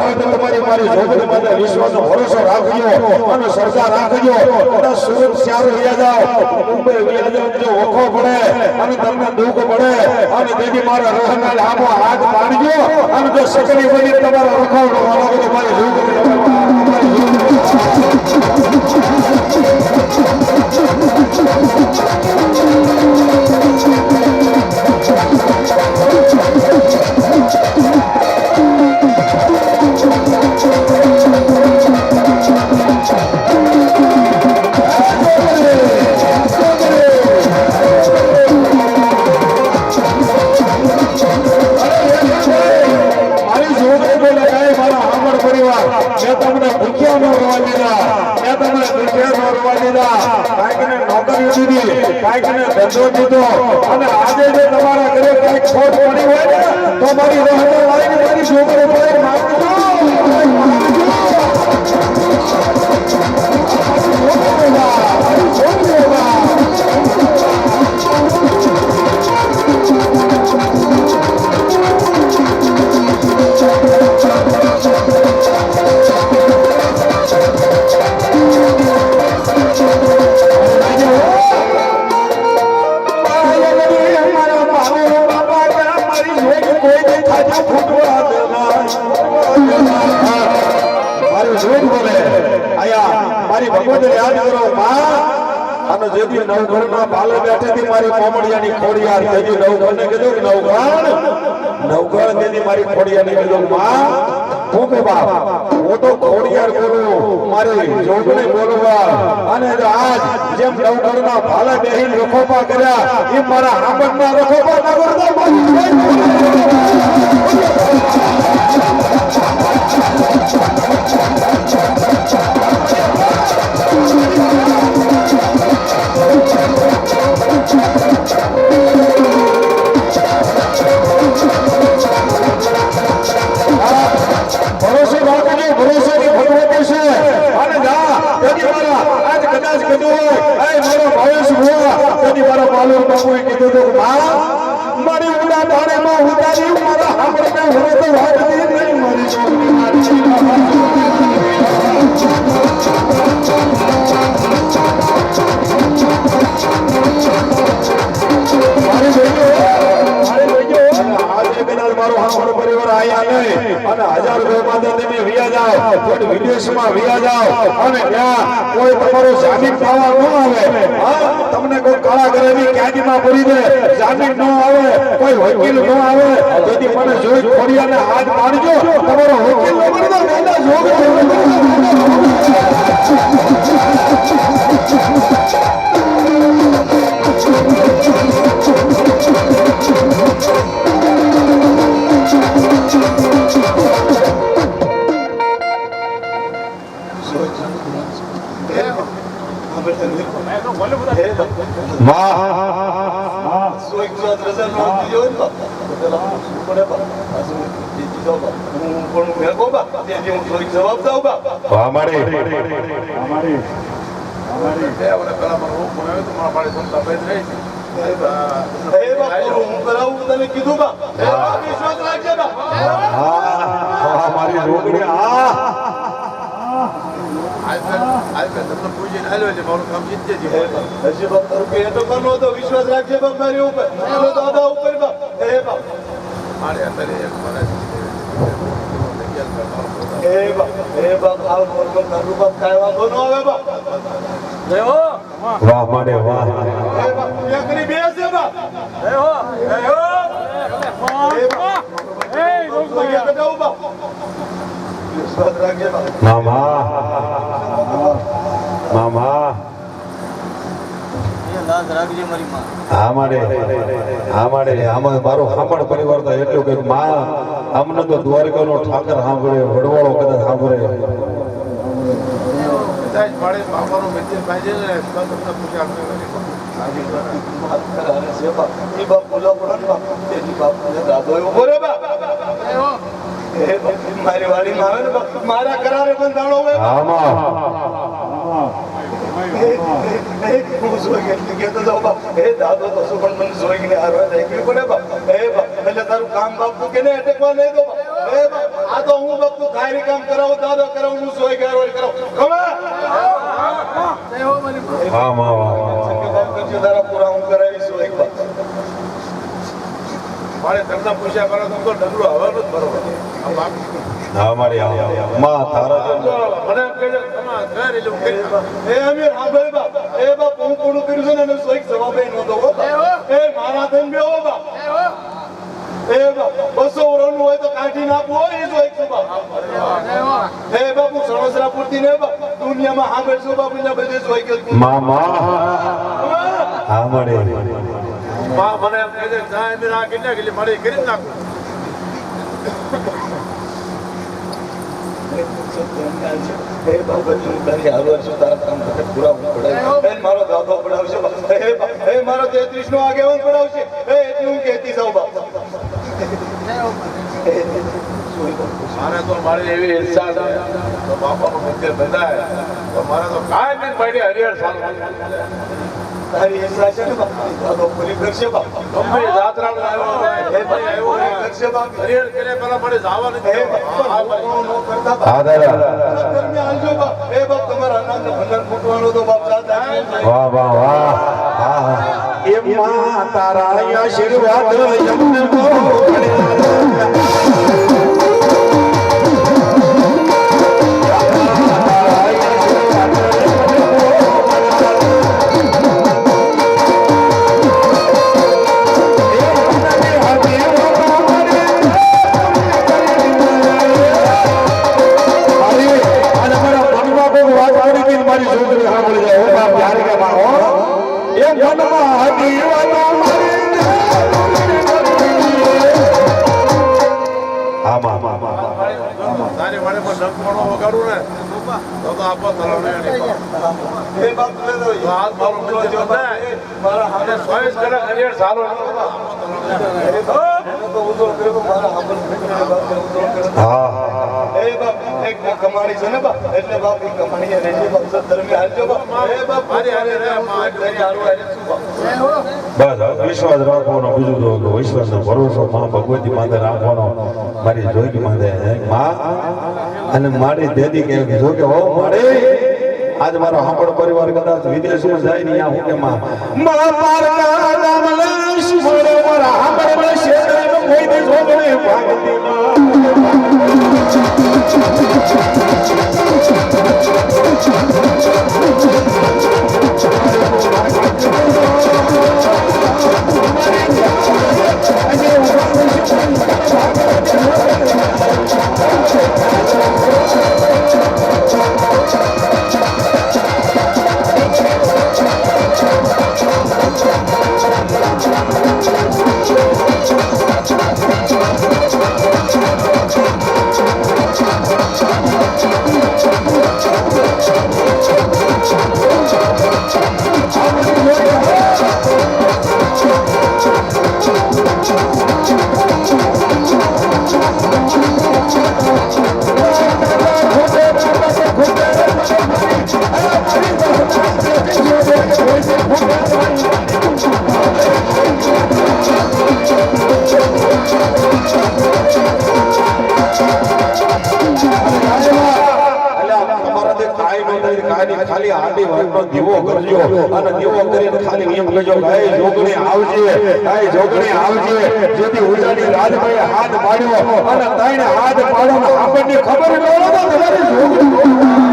માટે તમારી મારી છોકરી માટે વિશ્વાસનો ભરોસો રાખજો અને શ્રદ્ધા રાખજો. કદાચ સુરત શહેર વયા જાઓ, મુંબઈ વયા જાઓ, જો ઓખો પડે અને તમને દુઃખ પડે અને તેથી મારા રોહના લાભો હાથ પાડજો અને જો સકરી બની તમારા રખાવડો વાળો મારી છોકરી અને આજે જો તમારા ઘરે કઈક ખોટ પડી હોય ને તો મારી રહેતો લાવીને મારી છોકરી પર માગજો. નવઘણના ભાલે બેઠેથી મારી કોમડિયાની ખોડિયાર તેજી નવઘણને કીધું કે નવઘણ તેજી મારી ખોડિયાને કીધું માં હું કે બાપ હું તો ખોડિયાર બોલું મારી જોગને બોલવા અને આજ જેમ નવઘણના ભાલે બેહીને રખોપા કર્યા એ મારા આંબણના રખોપા ના કરતા મારી ઉડા ધારેમાં ઉતારી મારા હાંભળને હું તો વાગતી નહીં મારી છોકરી પરિવાર આયા નહીં અને 1000 રૂપિયા માં તમે વિયા જાઓ થોડ વિદેશમાં વિયા જાઓ અને ત્યાં કોઈ તમારો જામીન થવા ન આવે તમને કોઈ કાળા ઘરેની કેદીમાં પૂરી દે જામીન ન આવે કોઈ વકીલ ન આવે જેથી મને જોઈ ખોડિયાને હાથ પાડજો તમારો વકીલ ન બની દો ગાંડા જોગ વિશ્વાસ રાખજે બાપ મારી ઉપર દાદા ઉપર બાપ વાહ મારે વાહ મામા મામા આમાં મારો સાંભળ પરિવાર તો એટલું કે માં અમને તો દ્વારકાનો ઠાકર સાંભળે વડવાળો કદાચ સાંભળે મારી વાડીમાં આવે ને મારા કરારે બંધાણો હોય તારું કામ બાપ કે અટકવા નહીં દો એ બાપ, આ તો હું બાપ તું કાંઈ કામ કરાવું દાદા કરાવું હું સોય ગારો કરાવું ખબર વાહ વાહ વાહ કે બાપ કરજો તારા પૂરા હું કરાવીશું એક બાપ મારે તમને પૂછ્યા કરો તો ડગલું હવાનું જ બરોબર આ બાપ હા મારી માં તારા મને એમ કહેજો તમારા ઘર એટલે હું કરી એ અમે સાંભળ બાપ એ બાપ હું કોનું કર્યું છે ને એનો સોય જવાબ એ નહોતો હો બાપ. એ મારા થઈને બેહો બાપ એ બાપ 200 વર્ષનું હોય તો કાઢી નાખવું હોય એ સોય છે બાપ એ બાપ હું સણોસરા પૂરતી ને બાપ દુનિયામાં સાંભળશું બાપ એટલે બધે સોય કે મામા હા મારી માં મને એમ કહે છે જાય મેં આ કેટલા કેટલી મારી કરી જ નાખું હે બાબા તું તારી હાલવા છું તારા કામ માટે પૂરા હું પડાવ હે મારો દાદો પડાવશે હે મારો 33 નો આગેવાન પડાવશે હે એટલું હું કહેતી જાઉં બાપ મારે તો મારી એવી ઈચ્છા છે તો બાપાનું મંદિર બંધાય તો મારે તો કાંઈ નહીં પડી હરિહર સારું તારી ઈચ્છા છે ને બાપ દાદો પૂરી કરશે બાપ ગમે જાત્રાનો આવ્યો હે ભાઈ આવ્યો કરશે બાપ હરિહર કરે પેલા મારે જવાનું હે બાપ નો કરતા બાપ હા દાદા તમે હાલજો બાપ એ બાપ તમારા આનંદ ભંડાર ફૂટવાનો તો બાપ સાથ વાહ વાહ વાહ હા હા એમ માં તારા આશીર્વાદ યમને તારી વાડે પર ડંકણો વગાડું ને તો આપો તલાવને એ બાપ લે દો હાલ મારો મંદિર બંધાય મારા હાથે 24 કલાક હરિહર સાલો તો ઉજો કર્યો મારા હાથ હા એ બાપ એક કમાણી છે ને બાપ એટલે બાપ એક કમાણી રહેશે બાપ ધર્મે હાલજો બાપ એ બાપ મારી હારે રે માં તારી હારું હારે શું બાપ બસ વિશ્વાસ રાખવાનો બીજું તો વિશ્વાસનો ભરોસો માં ભગવતી માથે રાખવાનો મારી જોગી માથે માં અને મારી દેદી કે જો કે હો મારે આજ મારો હાંભળ પરિવાર કદાચ વિદેશમાં જાય ને ત્યાં હું કે માં પારકા નામલેશ મોરે મારા હાંભળ મળે શેરનો કોઈ દે જોગણે ભાગતી ખાલી આડી વાતનો દીવો કરજો અને દીવો કરીને ખાલી એમ કહેજો કે એ જોગણી આવજે જેથી ઉજાની રાજભાઈ હાથ પાડ્યો અને તાઈને હાથ પાડ્યો આપણને ખબર ન હોય તો તમારી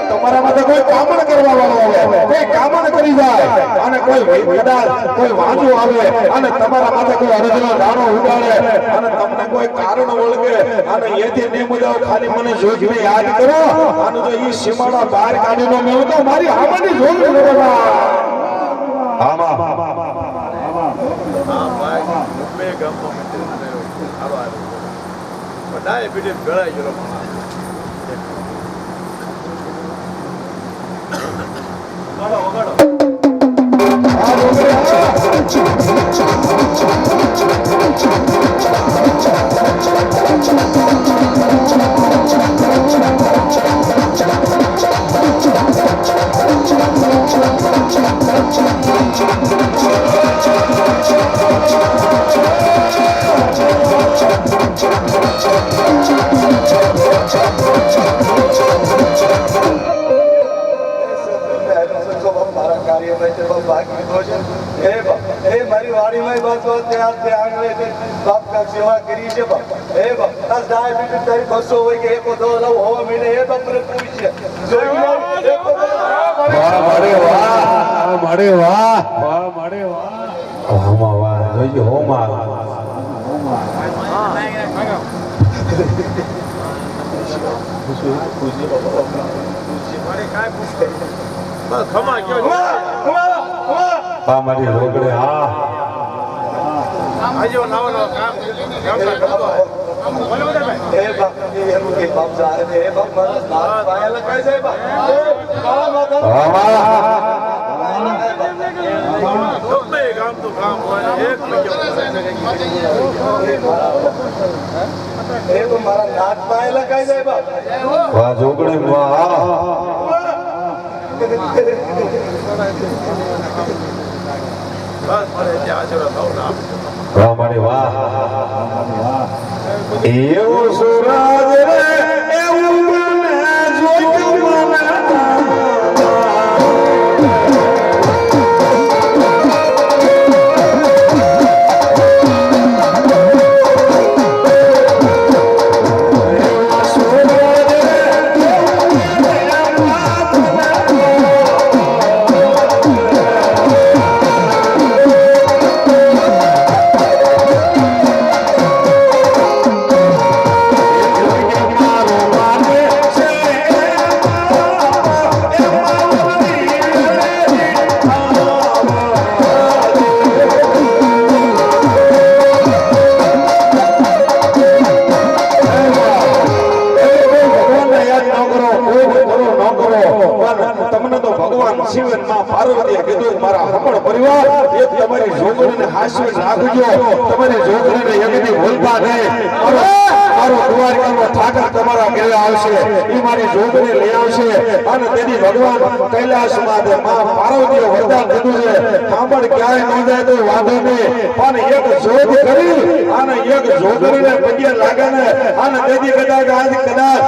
તમારા માટે કોઈ કામણ કરવા વાળો આવે કોઈ કામણ કરી જાય અને કોઈ કદાચ કોઈ વાંચો આવે અને તમારા માટે કોઈ અરજનો દાણો ઉડાડે અને તમને કોઈ કારણ ઓળખે અને એથી ને મુજબ ખાલી મને જોઈને યાદ કરો અને જો ઈ સીમાડા બહાર કાઢીનો મેં તો મારી હામાની જોઈ લેવા આમાં હા ભાઈ મુંબઈ ગામમાં મંદિર બનાવ્યો સારો આવ્યો બધાએ પીઠે ગળાઈ ગયો વગાડો વગાડો કાર્યમાં છે બાપ ભાગ લીધો છે એ મારી વાડીમાં બાપ ત્યાં તે આંગણે બાપ કા સેવા કરી છે બાપ બાપ આ ડાયાબિટીસ તારી 200 હોય કે એકો દવા લાવ હોવા મહિને એ બાપ મને પૂરી છે જોઈ લો એકો વાહ મારે વાહ મારે વાહ વાહ મારે વાહ હોમાં વાહ જોઈજો હોમાં હા મારી રોકડે હા એ બાપ એનું કે બાપ જાય એ બાપ મારા નાથ પાયા લખાય છે બાપ કાળા માતા એ તો મારા નાથ પાયા લખાય છે બાપ વાહ જોગડે વાહ વાહ મારી વાહ એવો સુરાજ રે એવું મને જોયું મને પાર્વતીએ કીધું મારા હમણ પરિવાર એ તમારી જોગણીને હાસવી રાખજો તમારી જોગણીને એકદી ભૂલતા નહીં મારો દ્વારકાનો ઠાકર તમારા ઘરે આવશે એ મારી જોગણી લઈ આવશે અને તેની ભગવાન કૈલાસમાં માં પાર્વતીએ વરદાન દીધું છે સાંભળ ક્યાંય ન જાય તો વાંધો નહીં પણ એક જોગ કરી અને એક જોગણીને પગે લાગે ને અને તેથી કદાચ આજ કદાચ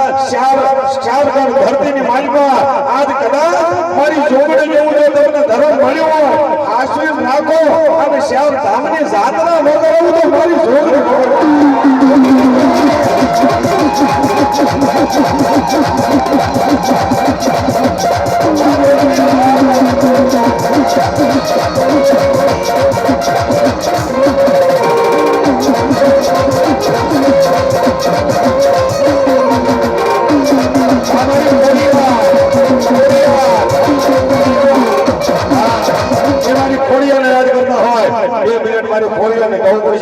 ચાર ધરતીની માલિકા આજ કદાચ મારી જોગણી જેવું જો તમને ધર્મ મળ્યો હોય આશ્વિન રાખો અને શ્યામ ધામની જાત્રા ન કરાવું તો મારી જોગણી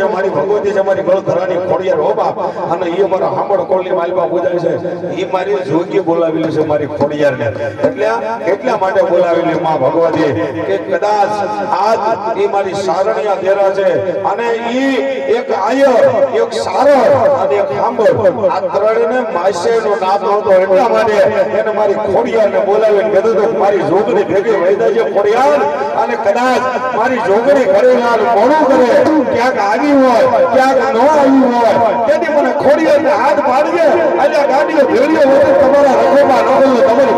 મારી ભગવતી છે મારી ગળધરાની ખોડિયાર હો બાપ અને એ મારા હાંભળ કોળની માલપા પૂજાય છે એ મારી જોગી બોલાવેલી છે મારી ખોડિયારને એટલા માટે બોલાવેલી માં ભગવતી કે કદાચ આજ એ મારી સારણિયા દેરા છે અને ઈ એક આયર એક સારો અને એક હાંભળ આ ત્રણેયને માસેનો નામ હતો એટલા માટે એને મારી ખોડિયારને બોલાવીને કીધું તો મારી જોગણી ભેગી વૈદા છે ખોડિયાર અને કદાચ મારી જોગણી કરેલાલ મોડું કરે ક્યાંક આવી હોય ક્યાંક ન આવી હોય તેથી મને ખોડિયારને હાથ પાડજે એટલે ગાડીઓ ભેળીઓ હોય તમારા રખોમાં ન હોય તમારી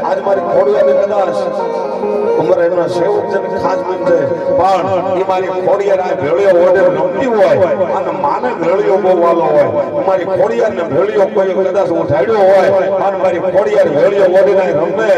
આજ મારી ખોડિયાને કદાચ ઉમર એનો સેવક છે ખાસ મન છે પણ એ મારી ખોડિયાર આ ભેળિયો ઓર્ડર નમતી હોય અને માને ભેળિયો બહુ વાલો હોય મારી ખોડિયારને ભેળિયો કોઈ કદાચ ઉઠાડ્યો હોય અને મારી ખોડિયાર ભેળિયો ઓર્ડર રમે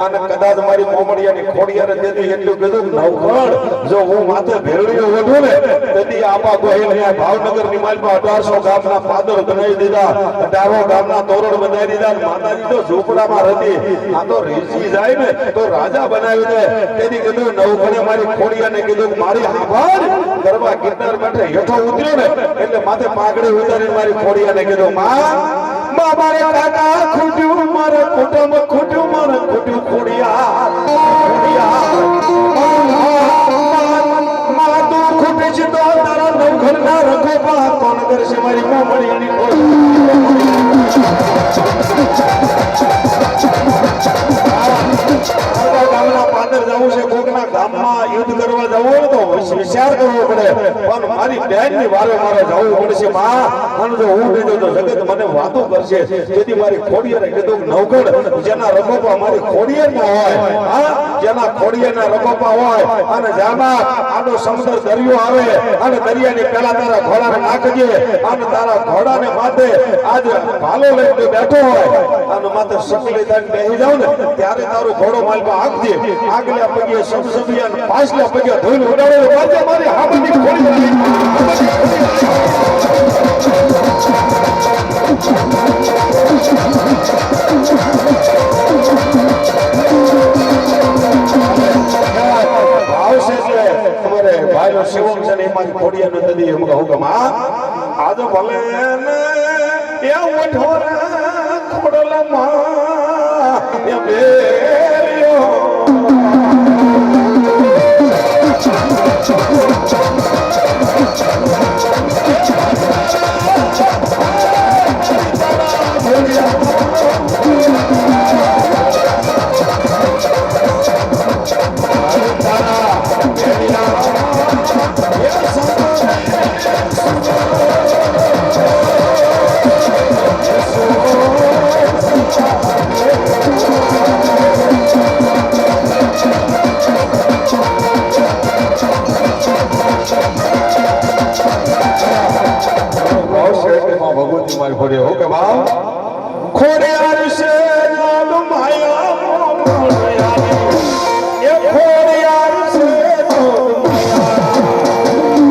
અને કદાચ મારી મોમડિયાની ખોડિયારે તેથી એટલું કીધું નવખણ જો હું માથે ભેળિયો ઓઢું ને તેથી આપા ગોહિલ ભાવનગર ની માલમાં 1800 ગામના પાદર બનાવી દીધા 18 ગામના તોરણ બનાવી દીધા માતાજી તો ઝૂંપડામાં હતી આ તો રીસી જાય ને તો રાજા બનાવી દે તેથી કીધું નવખણે મારી ખોડિયાને કીધું મારી હાભાર ગરબા ગિરનાર માટે હેઠો ઉતર્યો ને એટલે માથે પાઘડી ઉતારીને મારી ખોડિયાને કીધું માં મારે કાકા ખૂટ્યું મારે કુટુંબ ખૂટ્યું મારે ખૂટ્યું ખોડિયા માં તું ખૂટે છે તો તારા નવખણના રખો પા કોણ કરશે મારી મોમડીની ખોડિયા અંદર જવું છે કોકના ગામમાં યુદ્ધ કરવા જવું હોય તો વિચાર કરવો પડે પણ મારી બહેનની વારે મારે જવું પડશે માં અને જો હું કહેતો તો જગત મને વાતો કરશે તેથી મારી ખોડિયારે કીધું કે નવગઢ જેના રગોપા મારી ખોડિયારમાં હોય હા જેના ખોડિયાના રગોપા હોય અને જેમાં આનો સમુદ્ર દરિયો આવે અને દરિયાની પેલા તારા ઘોડાને નાખજે અને તારા ઘોડાને માથે આજ ભાલો લઈને બેઠો હોય અને માથે શકલી થઈને બેસી જાવ ને ત્યારે તારો ઘોડો માલમાં આગજે આગલા પગે સમસમિયા પાછલા પગે ધોઈને ઉડાડે વાજે મારી હાબની ખોડી ભાઈનો શિવમ છે ને એમાં ખોડિયાનો નદી એમ કહું કે માં આજ ભલે ને એ ઓઠોરા ખોડલા માં એ બે